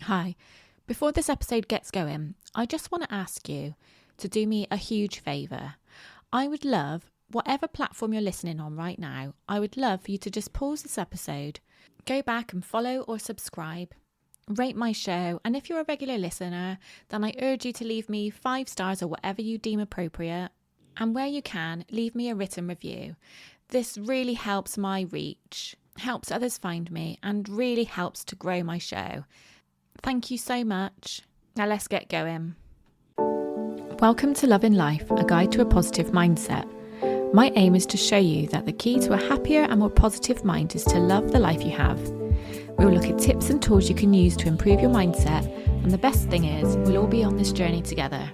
Hi. Before this episode gets going, I just want to ask you to do me a huge favour. I would love, whatever platform you're listening on right now, I would love for you to just pause this episode, go back and follow or subscribe, rate my show, and if you're a regular listener, then I urge you to leave me 5 stars or whatever you deem appropriate, and where you can, leave me a written review. This really helps my reach, helps others find me, and really helps to grow my show. Thank you so much. Now let's get going. Welcome to Love in Life, a guide to a positive mindset. My aim is to show you that the key to a happier and more positive mind is to love the life you have. We will look at tips and tools you can use to improve your mindset, and the best thing is, we'll all be on this journey together.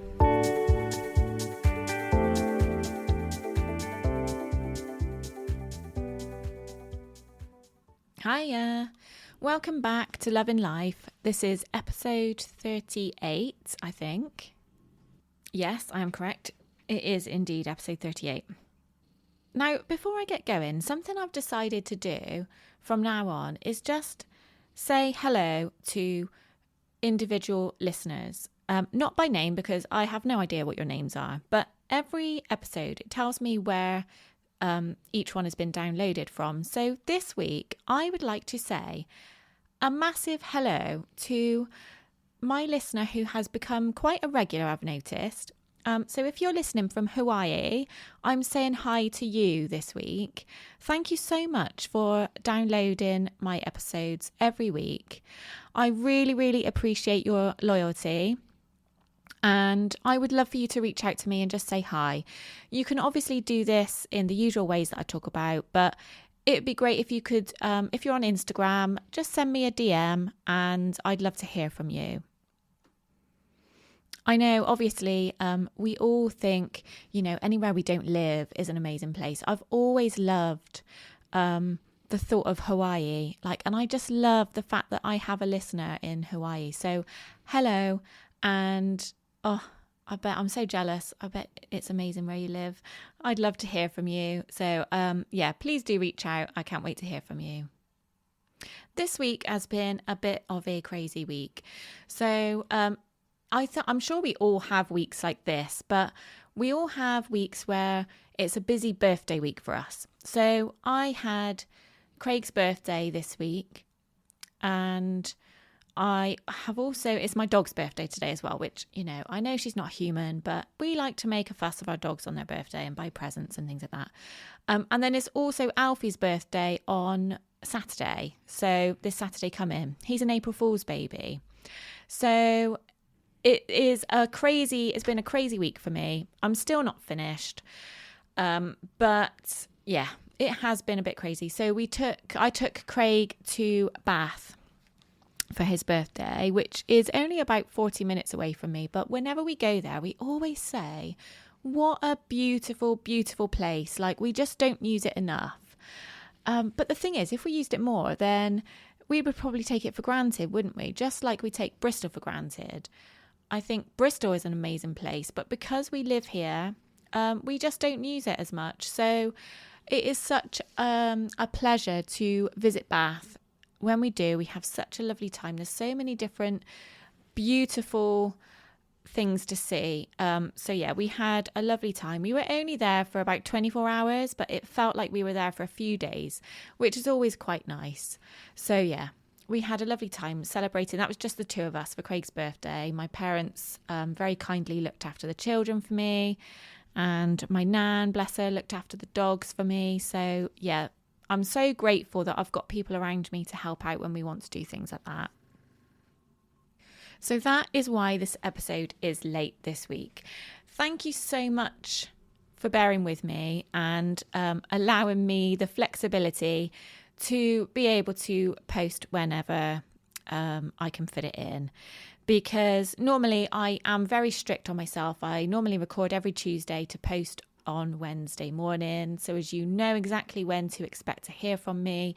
Hiya. Welcome back to Love in Life. This is episode 38, I think. Yes, I am correct. It is indeed episode 38. Now, before I get going, something I've decided to do from now on is just say hello to individual listeners. Not by name, because I have no idea what your names are, but every episode it tells me where each one has been downloaded from. So this week, I would like to say a massive hello to my listener who has become quite a regular, I've noticed. So if you're listening from Hawaii, I'm saying hi to you this week. Thank you so much for downloading my episodes every week. I really, really appreciate your loyalty. And I would love for you to reach out to me and just say hi. You can obviously do this in the usual ways that I talk about, but it'd be great if you could, if you're on Instagram, just send me a DM and I'd love to hear from you. I know, obviously, we all think, anywhere we don't live is an amazing place. I've always loved the thought of Hawaii, and I just love the fact that I have a listener in Hawaii. So hello, and I bet I'm so jealous. I bet it's amazing where you live. I'd love to hear from you. So, please do reach out. I can't wait to hear from you. This week has been a bit of a crazy week. So, I'm sure we all have weeks like this, but we all have weeks where it's a busy birthday week for us. So I had Craig's birthday this week, and I have also, it's my dog's birthday today as well, which, I know she's not human, but we like to make a fuss of our dogs on their birthday and buy presents and things like that. And then it's also Alfie's birthday on Saturday. So this Saturday coming, he's an April Fool's baby. So it's been a crazy week for me. I'm still not finished. But yeah, it has been a bit crazy. So I took Craig to Bath for his birthday, which is only about 40 minutes away from me. But whenever we go there, we always say, what a beautiful, beautiful place. We just don't use it enough. But the thing is, if we used it more, then we would probably take it for granted, wouldn't we? Just like we take Bristol for granted. I think Bristol is an amazing place, but because we live here, we just don't use it as much. So it is such a pleasure to visit Bath. When we do, we have such a lovely time. There's so many different beautiful things to see. We had a lovely time. We were only there for about 24 hours, but it felt like we were there for a few days, which is always quite nice. So yeah, we had a lovely time celebrating. That was just the two of us for Craig's birthday. My parents very kindly looked after the children for me, and my nan, bless her, looked after the dogs for me. So yeah, I'm so grateful that I've got people around me to help out when we want to do things like that. So that is why this episode is late this week. Thank you so much for bearing with me and allowing me the flexibility to be able to post whenever I can fit it in. Because normally I am very strict on myself. I normally record every Tuesday to post on Wednesday morning, so as you know exactly when to expect to hear from me.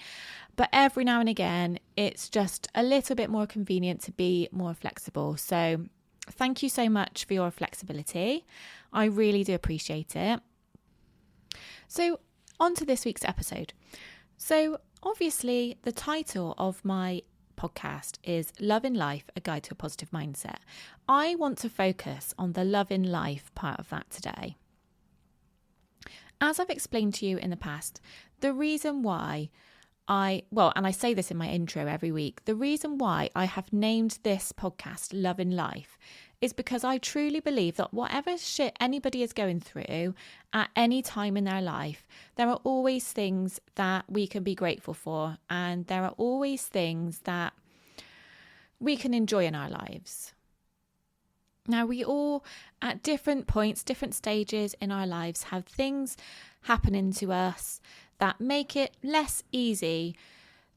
But every now and again, it's just a little bit more convenient to be more flexible. So thank you so much for your flexibility. I really do appreciate it. So on to this week's episode. So obviously the title of my podcast is Love in Life, a guide to a positive mindset. I want to focus on the love in life part of that today. As I've explained to you in the past, the reason why and I say this in my intro every week, the reason why I have named this podcast Love in Life is because I truly believe that whatever shit anybody is going through at any time in their life, there are always things that we can be grateful for, and there are always things that we can enjoy in our lives. Now, we all, at different points, different stages in our lives, have things happening to us that make it less easy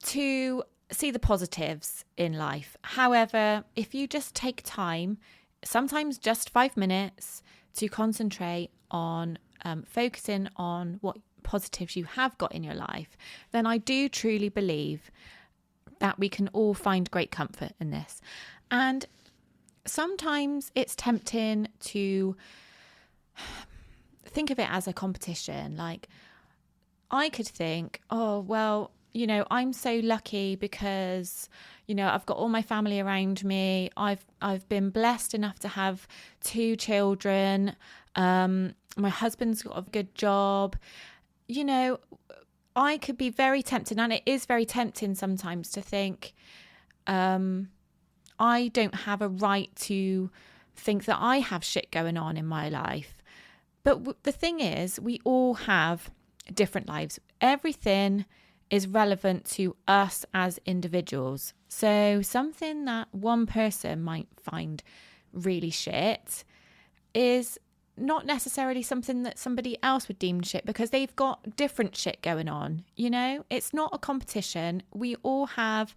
to see the positives in life. However, if you just take time, sometimes just 5 minutes, to concentrate on focusing on what positives you have got in your life, then I do truly believe that we can all find great comfort in this. And sometimes it's tempting to think of it as a competition. Like, I could think, oh, well, I'm so lucky because, I've got all my family around me. I've been blessed enough to have 2 children. My husband's got a good job. I could be very tempted, and it is very tempting sometimes to think, I don't have a right to think that I have shit going on in my life. But the thing is, we all have different lives. Everything is relevant to us as individuals. So something that one person might find really shit is not necessarily something that somebody else would deem shit, because they've got different shit going on. It's not a competition. We all have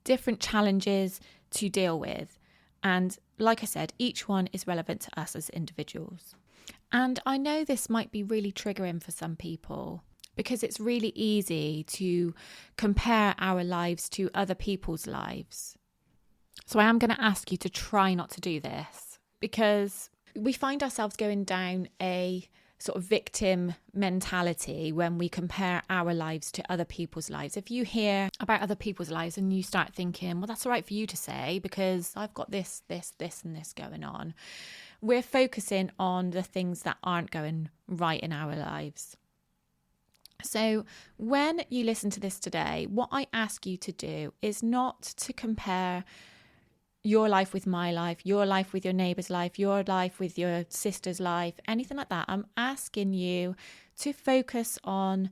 different challenges to deal with. And like I said, each one is relevant to us as individuals. And I know this might be really triggering for some people, because it's really easy to compare our lives to other people's lives. So I am going to ask you to try not to do this, because we find ourselves going down a sort of victim mentality when we compare our lives to other people's lives. If you hear about other people's lives and you start thinking, well, that's all right for you to say because I've got this, and this going on, we're focusing on the things that aren't going right in our lives. So when you listen to this today, what I ask you to do is not to compare your life with my life, your life with your neighbour's life, your life with your sister's life, anything like that. I'm asking you to focus on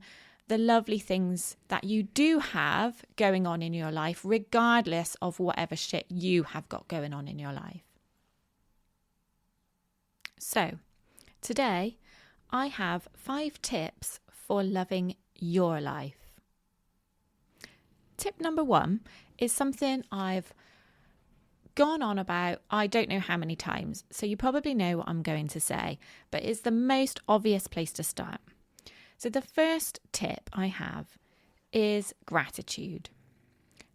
the lovely things that you do have going on in your life, regardless of whatever shit you have got going on in your life. So, today I have 5 tips for loving your life. Tip number 1 is something I've gone on about I don't know how many times, so you probably know what I'm going to say, but it's the most obvious place to start. So the first tip I have is gratitude.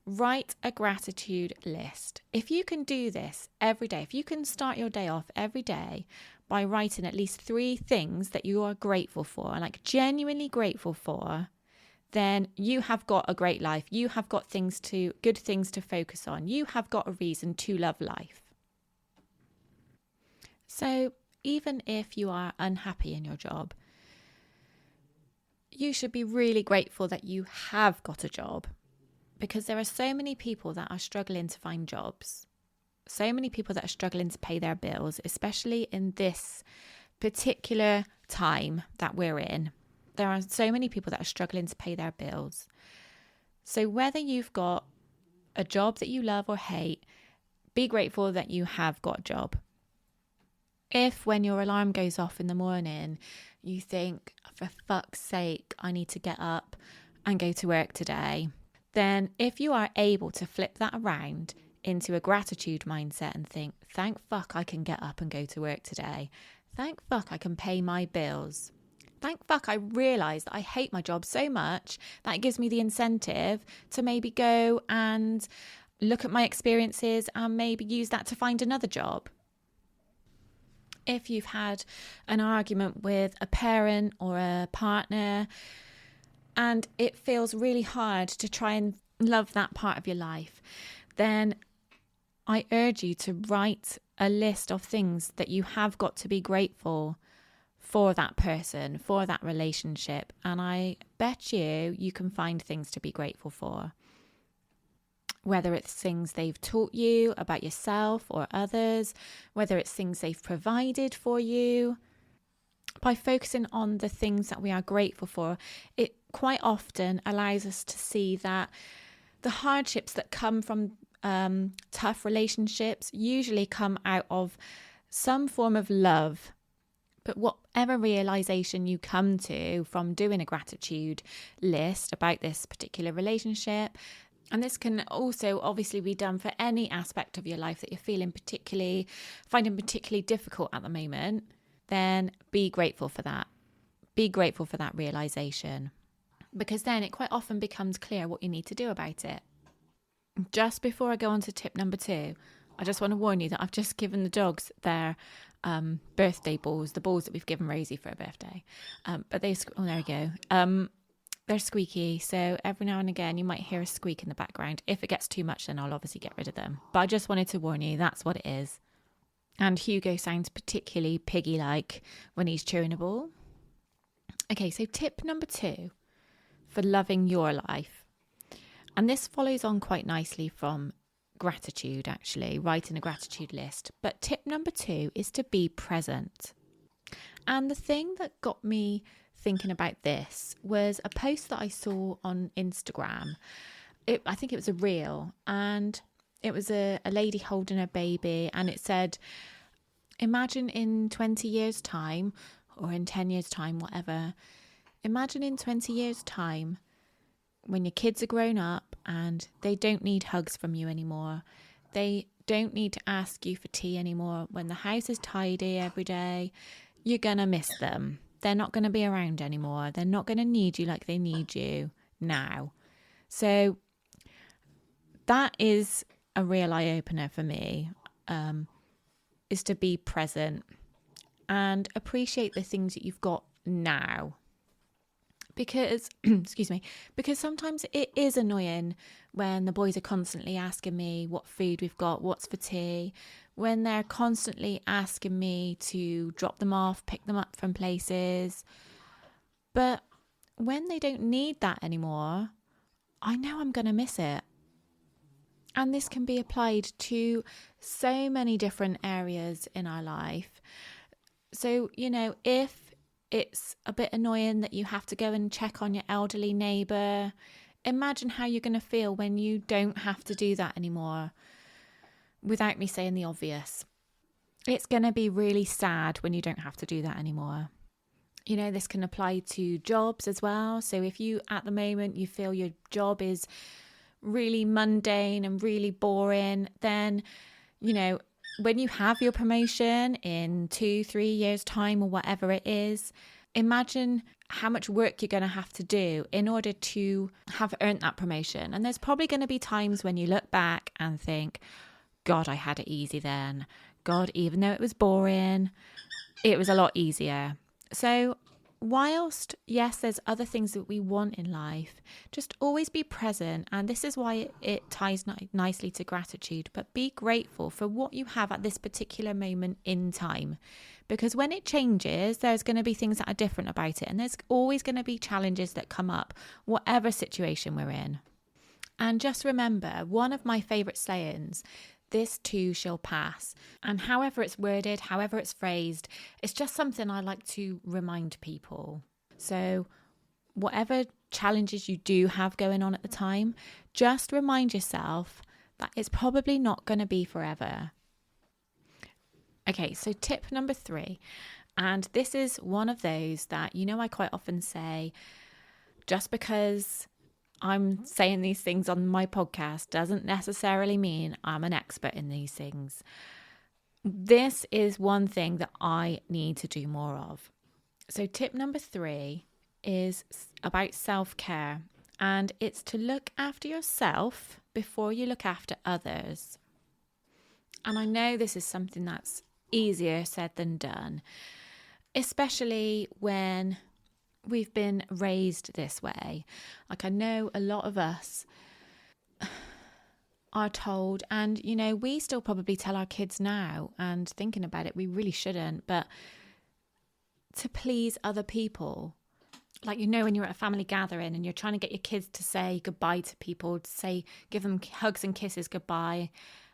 Write a gratitude list. If you can do this every day, if you can start your day off every day by writing at least 3 things that you are grateful for, like genuinely grateful for, then you have got a great life. You have got good things to focus on. You have got a reason to love life. So even if you are unhappy in your job, you should be really grateful that you have got a job, because there are so many people that are struggling to find jobs. So many people that are struggling to pay their bills, especially in this particular time that we're in. There are so many people that are struggling to pay their bills. So whether you've got a job that you love or hate, be grateful that you have got a job. If when your alarm goes off in the morning, you think, for fuck's sake, I need to get up and go to work today, then if you are able to flip that around into a gratitude mindset and think, thank fuck I can get up and go to work today. Thank fuck I can pay my bills. Thank fuck I realise that I hate my job so much that it gives me the incentive to maybe go and look at my experiences and maybe use that to find another job. If you've had an argument with a parent or a partner and it feels really hard to try and love that part of your life, then I urge you to write a list of things that you have got to be grateful for that person, for that relationship. And I bet you can find things to be grateful for. Whether it's things they've taught you about yourself or others, whether it's things they've provided for you. By focusing on the things that we are grateful for, it quite often allows us to see that the hardships that come from tough relationships usually come out of some form of love. But whatever realization you come to from doing a gratitude list about this particular relationship, and this can also obviously be done for any aspect of your life that you're finding particularly difficult at the moment, then be grateful for that. Be grateful for that realization, because then it quite often becomes clear what you need to do about it. Just before I go on to tip number 2, I just want to warn you that I've just given the dogs their birthday balls, the balls that we've given Rosie for her birthday. But there we go. They're squeaky, so every now and again you might hear a squeak in the background. If it gets too much, then I'll obviously get rid of them. But I just wanted to warn you, that's what it is. And Hugo sounds particularly piggy-like when he's chewing a ball. Okay, so tip number 2 for loving your life. And this follows on quite nicely from gratitude, actually, writing a gratitude list. But tip number 2 is to be present. And the thing that got me thinking about this was a post that I saw on Instagram. I think it was a reel, and it was a lady holding her baby, and it said, imagine in 20 years' time, or in 10 years' time, whatever. Imagine in 20 years' time when your kids are grown up and they don't need hugs from you anymore. They don't need to ask you for tea anymore. When the house is tidy every day, you're going to miss them. They're not going to be around anymore. They're not going to need you like they need you now. So that is a real eye-opener for me, is to be present and appreciate the things that you've got now. Because, because sometimes it is annoying when the boys are constantly asking me what food we've got, what's for tea, when they're constantly asking me to drop them off, pick them up from places. But when they don't need that anymore, I know I'm going to miss it. And this can be applied to so many different areas in our life. So, if it's a bit annoying that you have to go and check on your elderly neighbour, imagine how you're going to feel when you don't have to do that anymore, without me saying the obvious. It's going to be really sad when you don't have to do that anymore. This can apply to jobs as well. So if you, at the moment, you feel your job is really mundane and really boring, then, when you have your promotion in 2-3 years' time or whatever it is, imagine how much work you're going to have to do in order to have earned that promotion. And there's probably going to be times when you look back and think, God, I had it easy then. God, even though it was boring, it was a lot easier. So whilst, yes, there's other things that we want in life, just always be present. And this is why it ties nicely to gratitude. But be grateful for what you have at this particular moment in time. Because when it changes, there's going to be things that are different about it. And there's always going to be challenges that come up, whatever situation we're in. And just remember, one of my favourite sayings, this too shall pass. And however it's worded, however it's phrased, it's just something I like to remind people. So whatever challenges you do have going on at the time, just remind yourself that it's probably not going to be forever. Okay, so tip number 3. And this is one of those that, I quite often say, just because I'm saying these things on my podcast doesn't necessarily mean I'm an expert in these things. This is one thing that I need to do more of. So tip number 3 is about self-care, and it's to look after yourself before you look after others. And I know this is something that's easier said than done, especially when we've been raised this way. Like, I know a lot of us are told, and we still probably tell our kids now, and thinking about it, we really shouldn't, but to please other people. Like, when you're at a family gathering and you're trying to get your kids to say goodbye to people, give them hugs and kisses goodbye,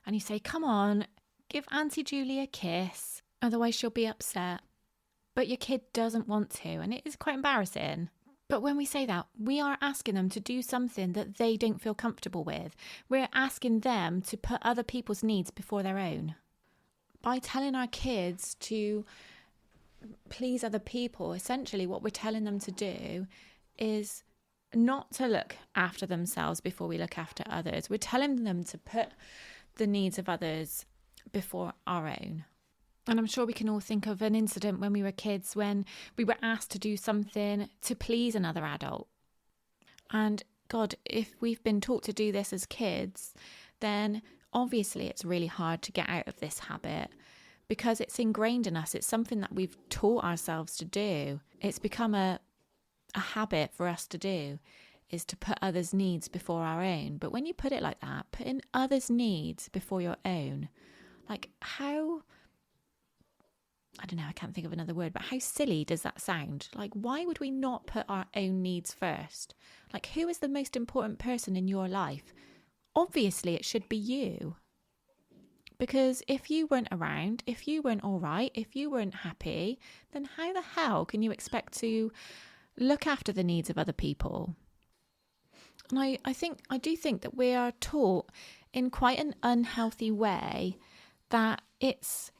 and you say, come on, give Auntie Julie a kiss, otherwise she'll be upset. But your kid doesn't want to, and it is quite embarrassing. But when we say that, we are asking them to do something that they don't feel comfortable with. We're asking them to put other people's needs before their own. By telling our kids to please other people, essentially what we're telling them to do is not to look after themselves before we look after others. We're telling them to put the needs of others before our own. And I'm sure we can all think of an incident when we were kids when we were asked to do something to please another adult. And God, if we've been taught to do this as kids, then obviously it's really hard to get out of this habit because it's ingrained in us. It's something that we've taught ourselves to do. It's become a habit for us to do, is to put others' needs before our own. But when you put it like that, putting others' needs before your own, like how... I don't know, I can't think of another word, but how silly does that sound? Like, why would we not put our own needs first? Like, who is the most important person in your life? Obviously, it should be you. Because if you weren't around, if you weren't all right, if you weren't happy, then how the hell can you expect to look after the needs of other people? And I do think that we are taught in quite an unhealthy way that it's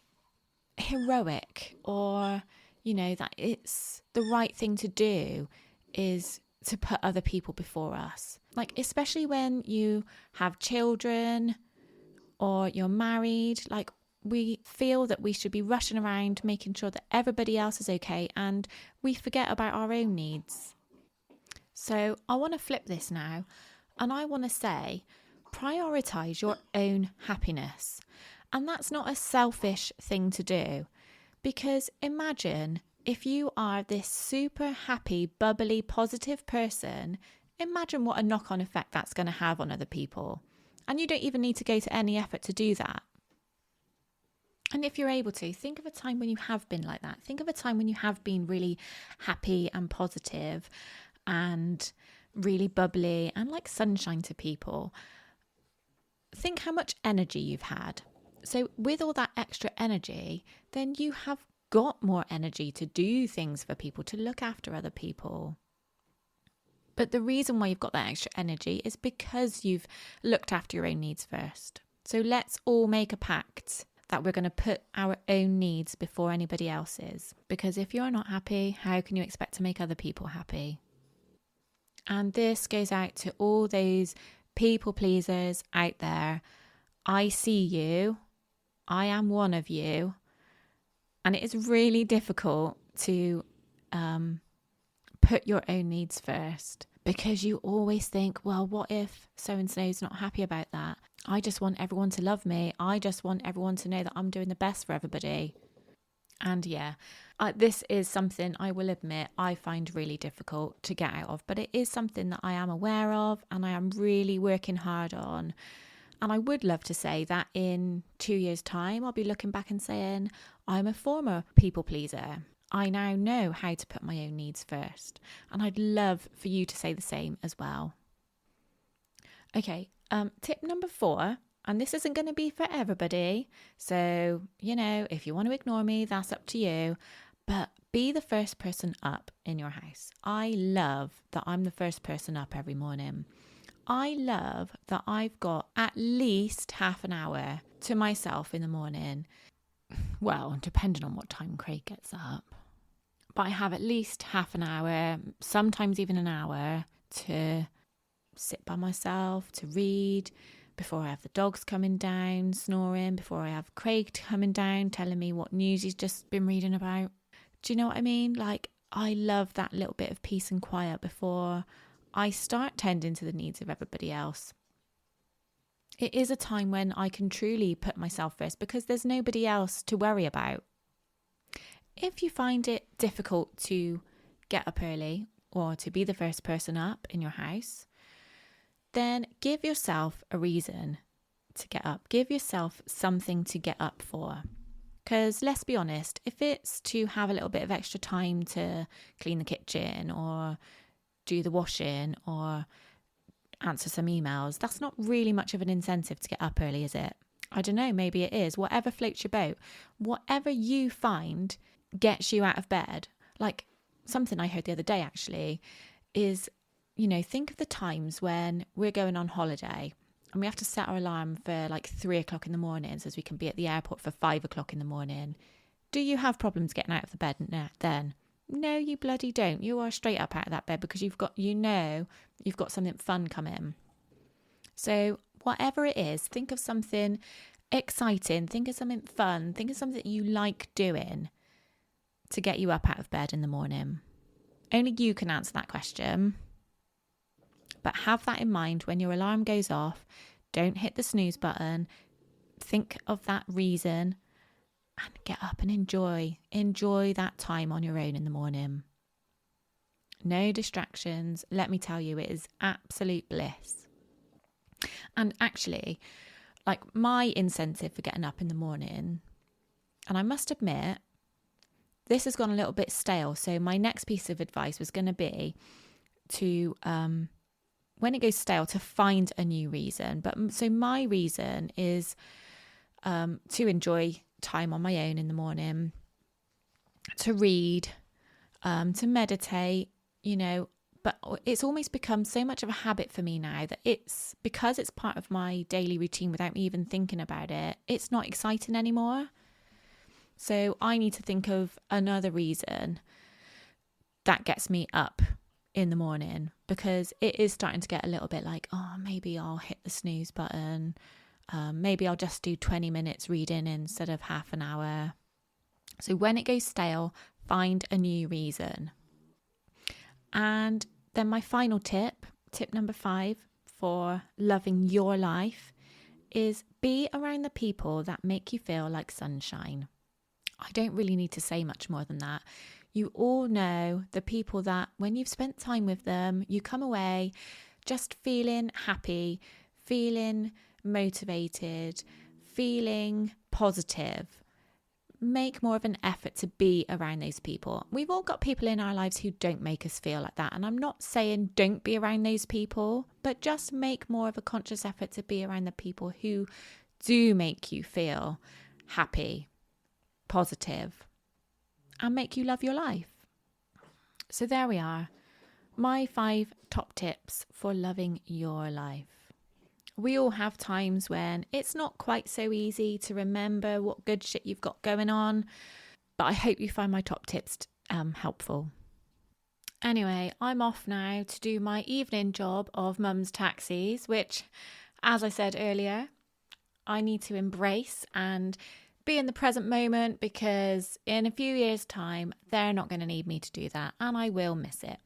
heroic, or that it's the right thing to do is to put other people before us. Like, especially when you have children or you're married, like, we feel that we should be rushing around making sure that everybody else is okay, and we forget about our own needs. So I want to flip this now, and I want to say, prioritize your own happiness. And that's not a selfish thing to do, because imagine if you are this super happy, bubbly, positive person, imagine what a knock-on effect that's going to have on other people. And you don't even need to go to any effort to do that. And if you're able to, think of a time when you have been like that. Think of a time when you have been really happy and positive and really bubbly and like sunshine to people. Think how much energy you've had. So with all that extra energy, then you have got more energy to do things for people, to look after other people. But the reason why you've got that extra energy is because you've looked after your own needs first. So let's all make a pact that we're going to put our own needs before anybody else's. Because if you're not happy, how can you expect to make other people happy? And this goes out to all those people pleasers out there. I see you. I am one of you. And it is really difficult to put your own needs first, because you always think, well, what if so-and-so is not happy about that? I just want everyone to love me. I just want everyone to know that I'm doing the best for everybody. And this is something I will admit I find really difficult to get out of, but it is something that I am aware of and I am really working hard on. And I would love to say that in 2 years' time, I'll be looking back and saying, I'm a former people pleaser. I now know how to put my own needs first. And I'd love for you to say the same as well. Okay, tip number 4, and this isn't going to be for everybody. So, if you want to ignore me, that's up to you. But be the first person up in your house. I love that I'm the first person up every morning. I love that I've got at least half an hour to myself in the morning. Well, depending on what time Craig gets up. But I have at least half an hour, sometimes even an hour, to sit by myself, to read, before I have the dogs coming down, snoring, before I have Craig coming down, telling me what news he's just been reading about. Do you know what I mean? Like, I love that little bit of peace and quiet before I start tending to the needs of everybody else. It is a time when I can truly put myself first because there's nobody else to worry about. If you find it difficult to get up early or to be the first person up in your house, then give yourself a reason to get up. Give yourself something to get up for. Because let's be honest, if it's to have a little bit of extra time to clean the kitchen or do the washing or answer some emails, that's not really much of an incentive to get up early, is it? I don't know, maybe it is. Whatever floats your boat, whatever you find gets you out of bed. Like something I heard the other day actually is, think of the times when we're going on holiday and we have to set our alarm for like 3:00 in the morning so as we can be at the airport for 5:00 in the morning. Do you have problems getting out of the bed then? No, you bloody don't. You are straight up out of that bed because you've got something fun coming. So whatever it is, think of something exciting, think of something fun, think of something you like doing to get you up out of bed in the morning. Only you can answer that question. But have that in mind when your alarm goes off. Don't hit the snooze button. Think of that reason and get up and enjoy that time on your own in the morning. No distractions. Let me tell you, it is absolute bliss. And actually, like my incentive for getting up in the morning, and I must admit, this has gone a little bit stale. So my next piece of advice was going to be to, when it goes stale, to find a new reason. But so my reason is to enjoy time on my own in the morning, to read, to meditate, but it's almost become so much of a habit for me now that because it's part of my daily routine without me even thinking about it, it's not exciting anymore. So I need to think of another reason that gets me up in the morning, because it is starting to get a little bit like, maybe I'll hit the snooze button. Maybe I'll just do 20 minutes reading instead of half an hour. So when it goes stale, find a new reason. And then my final tip number 5 for loving your life is be around the people that make you feel like sunshine. I don't really need to say much more than that. You all know the people that when you've spent time with them, you come away just feeling happy, feeling motivated, feeling positive. Make more of an effort to be around those people. We've all got people in our lives who don't make us feel like that. And I'm not saying don't be around those people, but just make more of a conscious effort to be around the people who do make you feel happy, positive, and make you love your life. So there we are. My 5 top tips for loving your life. We all have times when it's not quite so easy to remember what good shit you've got going on, but I hope you find my top tips helpful. Anyway, I'm off now to do my evening job of mum's taxis, which, as I said earlier, I need to embrace and be in the present moment, because in a few years' time, they're not going to need me to do that, and I will miss it.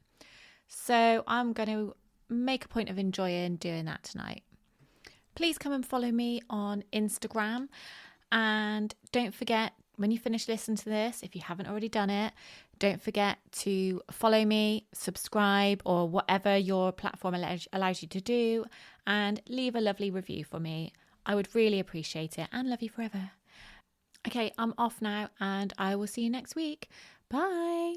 So I'm going to make a point of enjoying doing that tonight. Please come and follow me on Instagram. And don't forget, when you finish listening to this, if you haven't already done it, don't forget to follow me, subscribe, or whatever your platform allows you to do, and leave a lovely review for me. I would really appreciate it, and love you forever. Okay, I'm off now, and I will see you next week. Bye.